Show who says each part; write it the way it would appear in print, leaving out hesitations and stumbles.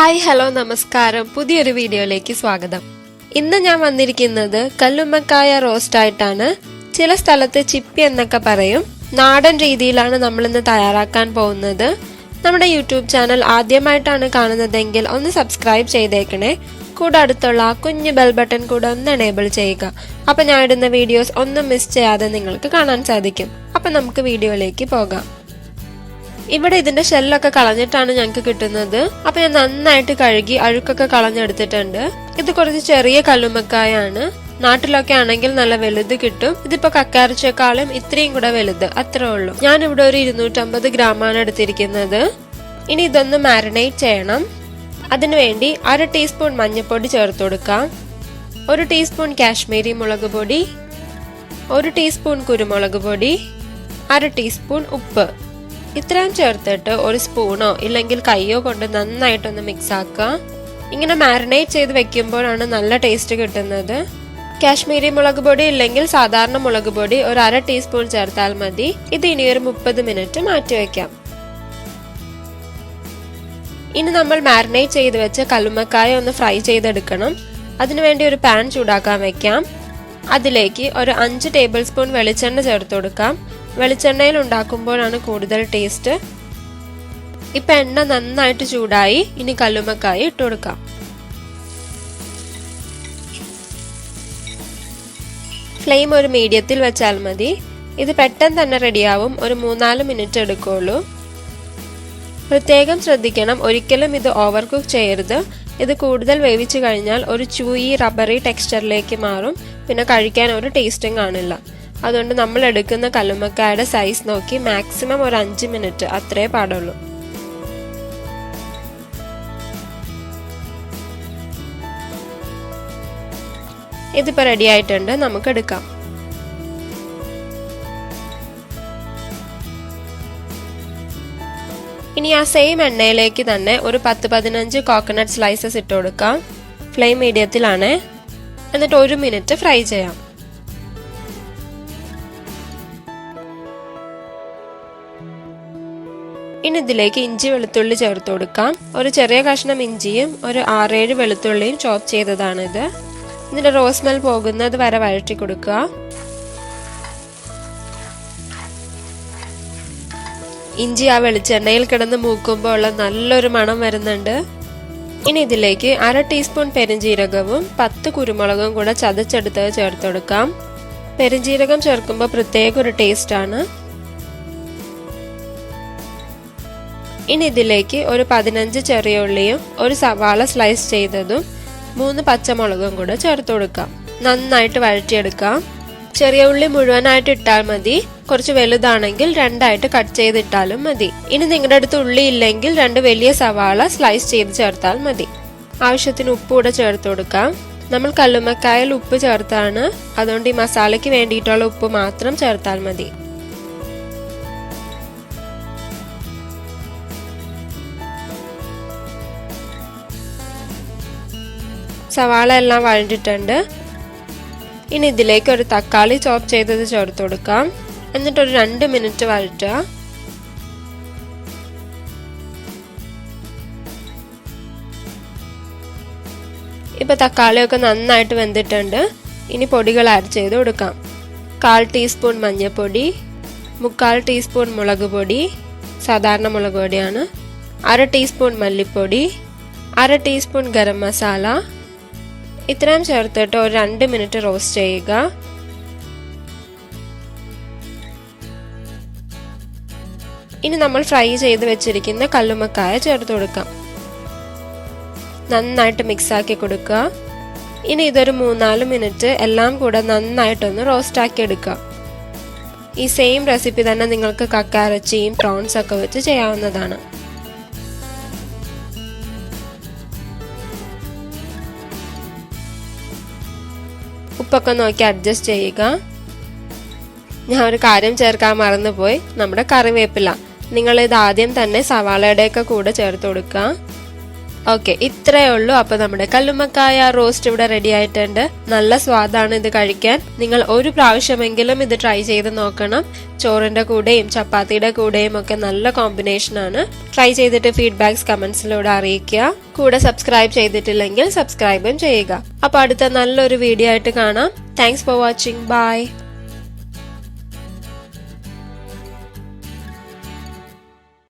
Speaker 1: Hi hello നമസ്കാരം പുതിയൊരു വീഡിയോയിലേക്ക് സ്വാഗതം. ഇന്ന് ഞാൻ വന്നിരിക്കുന്നത് കല്ലുമ്മക്കായ റോസ്റ്റ് ആയിട്ടാണ്. ചില സ്ഥലത്ത് ചിപ്പി എന്നൊക്കെ പറയും. നാടൻ രീതിയിലാണ് നമ്മൾ ഇന്ന് തയ്യാറാക്കാൻ പോകുന്നത്. നമ്മുടെ യൂട്യൂബ് ചാനൽ ആദ്യമായിട്ടാണ് കാണുന്നതെങ്കിൽ ഒന്ന് സബ്സ്ക്രൈബ് ചെയ്തേക്കണേ. കൂടെ അടുത്തുള്ള കുഞ്ഞു ബെൽ ബട്ടൺ കൂടെ ഒന്ന് എനേബിൾ ചെയ്യുക. അപ്പൊ ഞാൻ ഇടുന്ന വീഡിയോസ് ഒന്നും മിസ് ചെയ്യാതെ നിങ്ങൾക്ക് കാണാൻ സാധിക്കും. അപ്പൊ നമുക്ക് വീഡിയോയിലേക്ക് പോകാം. ഇവിടെ ഇതിന്റെ ഷെല്ലൊക്കെ കളഞ്ഞിട്ടാണ് ഞങ്ങൾക്ക് കിട്ടുന്നത്. അപ്പൊ ഞാൻ നന്നായിട്ട് കഴുകി അഴുക്കൊക്കെ കളഞ്ഞെടുത്തിട്ടുണ്ട്. ഇത് കുറച്ച് ചെറിയ കല്ലുമ്മക്കായാണ്. നാട്ടിലൊക്കെ ആണെങ്കിൽ നല്ല വലുത് കിട്ടും. ഇതിപ്പോ കക്കാരച്ചേക്കാളും ഇത്രയും കൂടെ വലുത്, അത്രേ ഉള്ളൂ. ഞാൻ ഇവിടെ ഒരു 250 ഗ്രാമാണ് എടുത്തിരിക്കുന്നത്. ഇനി ഇതൊന്ന് മാരിനേറ്റ് ചെയ്യണം. അതിനുവേണ്ടി 1/2 ടീസ്പൂൺ മഞ്ഞൾപ്പൊടി ചേർത്ത് കൊടുക്കാം, 1 ടീസ്പൂൺ കാശ്മീരി മുളക് പൊടി, 1 ടീസ്പൂൺ കുരുമുളക് പൊടി, 1/2 ടീസ്പൂൺ ഉപ്പ്. ഇത്രയും ചേർത്തിട്ട് ഒരു സ്പൂണോ ഇല്ലെങ്കിൽ കയ്യോ കൊണ്ട് നന്നായിട്ടൊന്ന് മിക്സ് ആക്കുക. ഇങ്ങനെ മാരിനേറ്റ് ചെയ്ത് വെക്കുമ്പോഴാണ് നല്ല ടേസ്റ്റ് കിട്ടുന്നത്. കാശ്മീരി മുളക് പൊടി ഇല്ലെങ്കിൽ സാധാരണ മുളക് പൊടി ഒരു 1/2 ടീസ്പൂൺ ചേർത്താൽ മതി. ഇത് ഇനി ഒരു 30 മിനിറ്റ് മാറ്റി വെക്കാം. ഇനി നമ്മൾ മാരിനേറ്റ് ചെയ്ത് വെച്ച കല്ലുമ്മക്കായ ഒന്ന് ഫ്രൈ ചെയ്തെടുക്കണം. അതിനുവേണ്ടി ഒരു പാൻ ചൂടാക്കാൻ വെക്കാം. അതിലേക്ക് ഒരു 5 ടേബിൾ സ്പൂൺ വെളിച്ചെണ്ണ ചേർത്ത് കൊടുക്കാം. വെളിച്ചെണ്ണയിൽ ഉണ്ടാക്കുമ്പോഴാണ് കൂടുതൽ ടേസ്റ്റ്. ഇപ്പൊ എണ്ണ നന്നായിട്ട് ചൂടായി. ഇനി കല്ലുമ്മക്കായ ഇട്ട് കൊടുക്കാം. ഫ്ലെയിം ഒരു മീഡിയത്തിൽ വെച്ചാൽ മതി. ഇത് പെട്ടെന്ന് തന്നെ റെഡിയാവും. ഒരു 3-4 മിനിറ്റ് എടുക്കുള്ളൂ. പ്രത്യേകം ശ്രദ്ധിക്കണം, ഒരിക്കലും ഇത് ഓവർ കുക്ക് ചെയ്യരുത്. ഇത് കൂടുതൽ വേവിച്ചു കഴിഞ്ഞാൽ ഒരു ചൂയി റബ്ബറി ടെക്സ്ചറിലേക്ക് മാറും. പിന്നെ കഴിക്കാൻ ഒരു ടേസ്റ്റും കാണില്ല. അതുകൊണ്ട് നമ്മൾ എടുക്കുന്ന കല്ലുമ്മക്കായുടെ സൈസ് നോക്കി മാക്സിമം ഒരു 5 മിനിറ്റ് അത്രേ പാടുള്ളൂ. ഇതിപ്പോ റെഡി ആയിട്ടുണ്ട്, നമുക്ക് എടുക്കാം. ഇനി ആ സെയിം എണ്ണയിലേക്ക് തന്നെ ഒരു 10-15 കോക്കനട്ട് സ്ലൈസസ് ഇട്ട് കൊടുക്കാം. ഫ്ലെയിം മീഡിയത്തിലാണ്. എന്നിട്ട് 1 മിനിറ്റ് ഫ്രൈ ചെയ്യാം. ഇനി ഇതിലേക്ക് ഇഞ്ചി വെളുത്തുള്ളി ചേർത്ത് കൊടുക്കാം. ഒരു ചെറിയ കഷ്ണം ഇഞ്ചിയും ഒരു 6-7 വെളുത്തുള്ളിയും ചോപ്പ് ചെയ്തതാണിത്. ഇതിന്റെ റോസ് സ്മെൽ പോകുന്നത് വരെ വഴറ്റി കൊടുക്കുക. ഇഞ്ചി ആ വെളിച്ചെണ്ണയിൽ കിടന്ന് മൂക്കുമ്പോൾ ഉള്ള നല്ലൊരു മണം വരുന്നുണ്ട്. ഇനി ഇതിലേക്ക് 1/2 ടീസ്പൂൺ പെരിഞ്ജീരകവും 10 കുരുമുളകും കൂടെ ചതച്ചെടുത്ത് ചേർത്ത് കൊടുക്കാം. പെരിഞ്ജീരകം ചേർക്കുമ്പോൾ പ്രത്യേക ഒരു ടേസ്റ്റ് ആണ്. ഇനി ഇതിലേക്ക് ഒരു 15 ചെറിയ ഉള്ളിയും ഒരു സവാള സ്ലൈസ് ചെയ്തതും 3 പച്ചമുളകും കൂടെ ചേർത്ത് കൊടുക്കാം. നന്നായിട്ട് വഴറ്റിയെടുക്കാം. ചെറിയ ഉള്ളി മുഴുവനായിട്ട് ഇട്ടാൽ മതി. കുറച്ച് വലുതാണെങ്കിൽ 2ആയിട്ട് കട്ട് ചെയ്തിട്ടാലും മതി. ഇനി നിങ്ങളുടെ അടുത്ത് ഉള്ളി ഇല്ലെങ്കിൽ 2 വലിയ സവാള സ്ലൈസ് ചെയ്ത് ചേർത്താൽ മതി. ആവശ്യത്തിന് ഉപ്പ് കൂടെ ചേർത്ത് കൊടുക്കാം. നമ്മൾ കല്ലുമ്മക്കായയിൽ ഉപ്പ് ചേർത്താണ്. അതുകൊണ്ട് ഈ മസാലയ്ക്ക് വേണ്ടിയിട്ടുള്ള ഉപ്പ് മാത്രം ചേർത്താൽ മതി. സവാള എല്ലാം വഴണ്ടിട്ടുണ്ട്. ഇനി ഇതിലേക്ക് ഒരു തക്കാളി ചോപ്പ് ചെയ്തത് ചേർത്ത് കൊടുക്കാം. എന്നിട്ടൊരു 2 മിനിറ്റ് വഴറ്റുക. ഇപ്പൊ തക്കാളിയൊക്കെ നന്നായിട്ട് വെന്തിട്ടുണ്ട്. ഇനി പൊടികൾ ആഡ് ചെയ്ത് കൊടുക്കാം. 1/4 ടീസ്പൂൺ മഞ്ഞൾപ്പൊടി, 3/4 ടീസ്പൂൺ മുളക് പൊടി, സാധാരണ മുളക് പൊടിയാണ്, 1/2 ടീസ്പൂൺ മല്ലിപ്പൊടി, 1/2 ടീസ്പൂൺ ഗരം മസാല. ഇത്രയും ചേർത്തിട്ട് ഒരു 2 മിനിറ്റ് റോസ്റ്റ് ചെയ്യുക. ഇനി നമ്മൾ ഫ്രൈ ചെയ്ത് വെച്ചിരിക്കുന്ന കല്ലുമ്മക്കായ ചേർത്ത് കൊടുക്കാം. നന്നായിട്ട് മിക്സ് ആക്കി കൊടുക്കുക. ഇനി ഇതൊരു 3-4 മിനിറ്റ് എല്ലാം കൂടെ നന്നായിട്ടൊന്ന് റോസ്റ്റ് ആക്കി എടുക്കുക. ഈ സെയിം റെസിപ്പി തന്നെ നിങ്ങൾക്ക് കക്കാരച്ചിയും പ്രോൺസ് ഒക്കെ വെച്ച് ചെയ്യാവുന്നതാണ്. ഉപ്പൊക്കെ നോക്കി അഡ്ജസ്റ്റ് ചെയ്യുക. ഞാൻ ഒരു കാര്യം ചേർക്കാൻ മറന്നുപോയി, നമ്മുടെ കറിവേപ്പില. നിങ്ങൾ ഇത് ആദ്യം തന്നെ സവാളയുടെയൊക്കെ കൂടെ ചേർത്ത് കൊടുക്കുക. ഓക്കെ, ഇത്രയേ ഉള്ളൂ. അപ്പൊ നമ്മുടെ കല്ലുമ്മക്കായ റോസ്റ്റ് ഇവിടെ റെഡി ആയിട്ടുണ്ട്. നല്ല സ്വാദാണ് ഇത് കഴിക്കാൻ. നിങ്ങൾ ഒരു പ്രാവശ്യമെങ്കിലും ഇത് ട്രൈ ചെയ്ത് നോക്കണം. ചോറിന്റെ കൂടെയും ചപ്പാത്തിയുടെ കൂടെയും ഒക്കെ നല്ല കോമ്പിനേഷൻ ആണ്. ട്രൈ ചെയ്തിട്ട് ഫീഡ്ബാക്സ് കമന്റ്സിലൂടെ അറിയിക്കുക. കൂടെ സബ്സ്ക്രൈബ് ചെയ്തിട്ടില്ലെങ്കിൽ സബ്സ്ക്രൈബും ചെയ്യുക. അപ്പൊ അടുത്ത നല്ലൊരു വീഡിയോ ആയിട്ട് കാണാം. Thanks for watching. ബൈ.